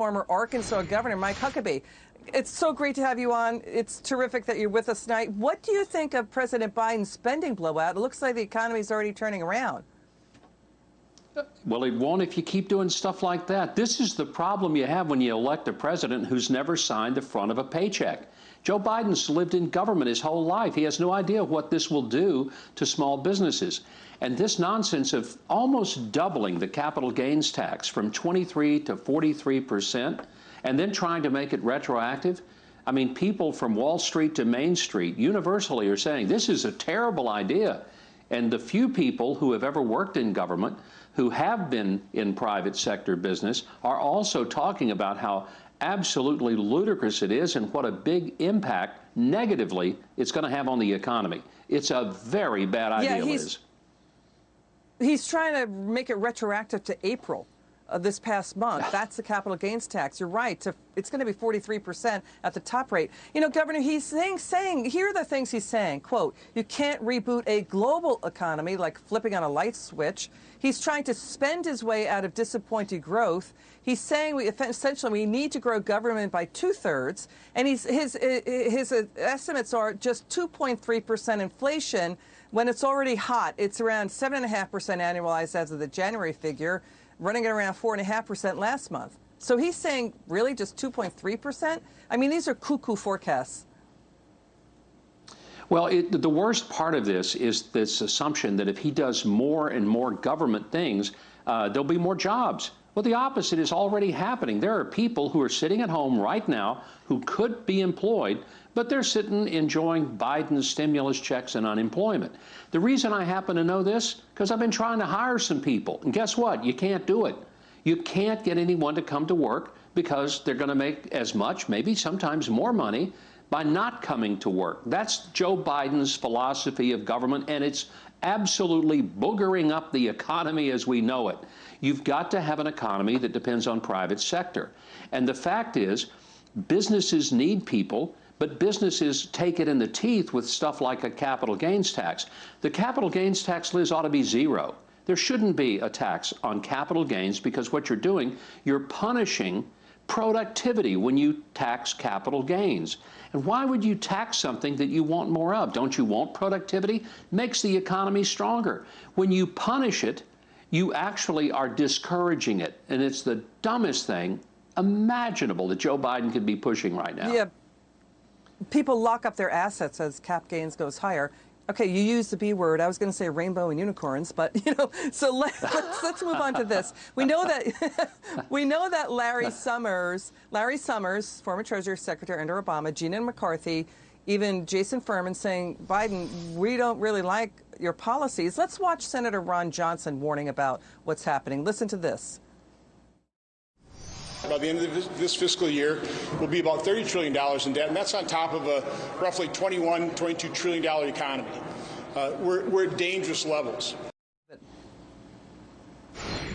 Former Arkansas Governor Mike Huckabee. It's so great to have you on. It's terrific that you're with us tonight. What do you think of President Biden's spending blowout? It looks like the economy is already turning around. Well, it won't if you keep doing stuff like that. This is the problem you have when you elect a president who's never signed the front of a paycheck. Joe Biden's lived in government his whole life. He has no idea what this will do to small businesses. And this nonsense of almost doubling the capital gains tax from 23 to 43% and then trying to make it retroactive. I mean, people from Wall Street to Main Street universally are saying this is a terrible idea. And the few people who have ever worked in government, who have been in private sector business, are also talking about how absolutely ludicrous it is and what a big impact negatively it's going to have on the economy. It's a very bad idea, Liz. He's trying to make it retroactive to April of this past month. That's the capital gains tax. You're right. It's going to be 43% at the top rate. You know, Governor, he's saying, here are the things he's saying. Quote, you can't reboot a global economy like flipping on a light switch. He's trying to spend his way out of disappointing growth. He's saying essentially we need to grow government by 2/3. And his estimates are just 2.3% inflation when it's already hot. It's around 7.5% annualized as of the January figure, running at around 4.5% last month. So he's saying, really, just 2.3%? I mean, these are cuckoo forecasts. Well, the worst part of this is this assumption that if he does more and more government things, there'll be more jobs. Well, the opposite is already happening. There are people who are sitting at home right now who could be employed, but they're sitting enjoying Biden's stimulus checks and unemployment. The reason I happen to know this, because I've been trying to hire some people. And guess what? You can't do it. You can't get anyone to come to work because they're going to make as much, maybe sometimes more money, by not coming to work. That's Joe Biden's philosophy of government, and it's absolutely boogering up the economy as we know it. You've got to have an economy that depends on private sector. And the fact is, businesses need people, but businesses take it in the teeth with stuff like a capital gains tax. The capital gains tax, Liz, ought to be zero. There shouldn't be a tax on capital gains because what you're doing, you're punishing productivity when you tax capital gains. And why would you tax something that you want more of? Don't you want productivity? Makes the economy stronger. When you punish it, you actually are discouraging it. And it's the dumbest thing imaginable that Joe Biden could be pushing right now. Yeah. People lock up their assets as cap gains goes higher. Okay, you used the B word. I was going to say rainbow and unicorns, but so let's move on to this. We know that Larry Summers, former Treasury Secretary under Obama, Gina McCarthy, even Jason Furman saying, Biden, we don't really like your policies. Let's watch Senator Ron Johnson warning about what's happening. Listen to this. By the end of this fiscal year, we'll be about $30 trillion in debt, and that's on top of a roughly $22 trillion economy. We're at dangerous levels.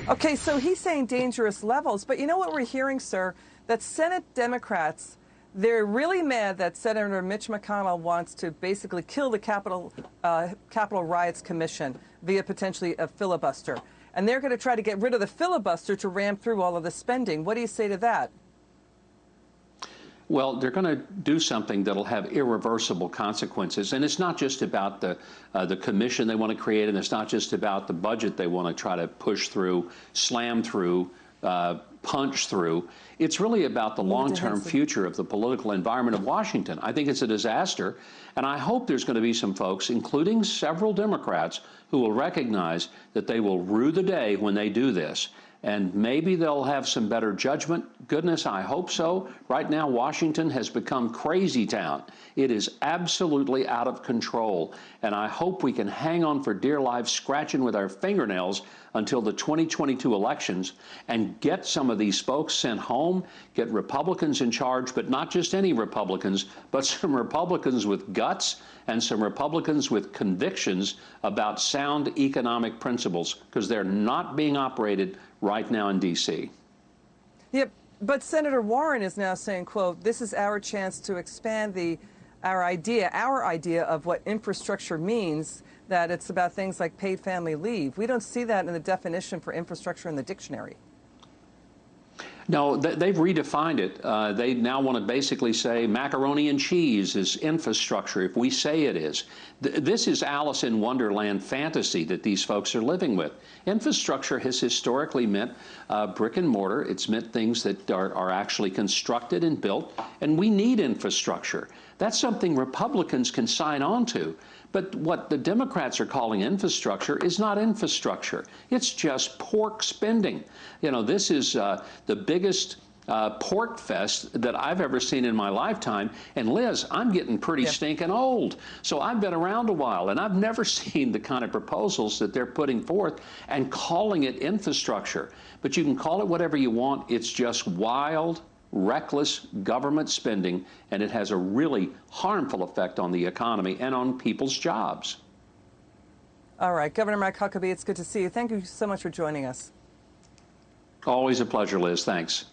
Okay, so he's saying dangerous levels, but you know what we're hearing, sir? That Senate Democrats, they're really mad that Senator Mitch McConnell wants to basically kill the Capitol Riots Commission via potentially a filibuster. And they're going to try to get rid of the filibuster to ram through all of the spending. What do you say to that? Well, they're going to do something that'll have irreversible consequences. And it's not just about the commission they want to create, and it's not just about the budget they want to try to push through, slam through, punch through. It's really about the long-term future of the political environment of Washington. I think it's a disaster, and I hope there's going to be some folks, including several Democrats, who will recognize that they will rue the day when they do this. And maybe they'll have some better judgment. Goodness, I hope so. Right now, Washington has become crazy town. It is absolutely out of control. And I hope we can hang on for dear life, scratching with our fingernails until the 2022 elections and get some of these folks sent home, get Republicans in charge, but not just any Republicans, but some Republicans with guts and some Republicans with convictions about sound economic principles, because they're not being operated right now in D.C. Yep, but Senator Warren is now saying, quote, this is our chance to expand our idea of what infrastructure means, that it's about things like paid family leave. We don't see that in the definition for infrastructure in the dictionary. No, they've redefined it. They now want to basically say macaroni and cheese is infrastructure if we say it is. This is Alice in Wonderland fantasy that these folks are living with. Infrastructure has historically meant brick and mortar. It's meant things that are actually constructed and built, and we need infrastructure. That's something Republicans can sign on to. But what the Democrats are calling infrastructure is not infrastructure. It's just pork spending. You know, this is the biggest pork fest that I've ever seen in my lifetime. And Liz, I'm getting pretty stinking old. So I've been around a while, and I've never seen the kind of proposals that they're putting forth and calling it infrastructure. But you can call it whatever you want. It's just wild, reckless government spending, and it has a really harmful effect on the economy and on people's jobs. All right, Governor Mike Huckabee, it's good to see you. Thank you so much for joining us. Always a pleasure, Liz. Thanks.